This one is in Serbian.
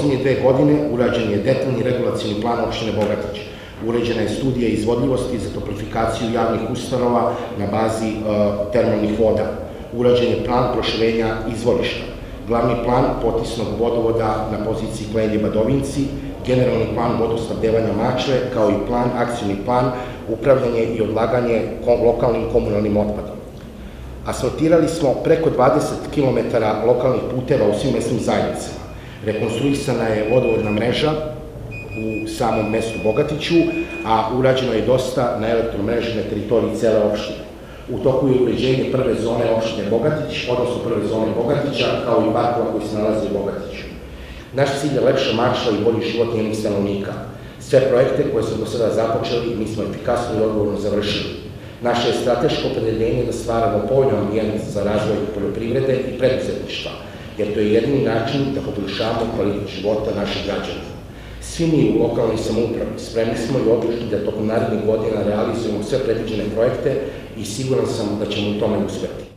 poslednje 2 godine urađen je detaljni regulacioni plan opštine Bogatić. Uređena je studija izvodljivosti za toplifikaciju javnih ustanova na bazi termalnih voda. Urađen je plan proširenja izvorišta. Glavni plan potisnog vodovoda na poziciji Klenje-Badovinci, generalni plan vodosnabdevanja Mačve, kao i akcioni plan upravljanje i odlaganje lokalnim komunalnim otpadom. Asfaltirali smo preko 20 km lokalnih puteva u svim mesnim zajednicama. Rekonstruisana je vodovodna mreža u samom mestu Bogatiću, a urađeno je dosta na elektromreži na teritoriji cele opštine. U toku je uređenje prve zone opštine Bogatić, odnosno prve zone Bogatića, kao i parkova koji se nalaze u Bogatiću. Naš cilj je lepša Mačva i bolji život njenih stanovnika. Sve projekte koje smo do sada započeli, mi smo efikasno i odgovorno završili. Naše je strateško opredeljenje da stvaramo povoljan ambijent za razvoj poljoprivrede i preduzetništva, jer to je jedini način da poboljšamo kvalitet života naših građana. Svi mi u lokalnoj samoupravi spremni smo i odlučni da tokom narednih godina realizujemo sve predviđene projekte i siguran sam da ćemo u tome uspeti.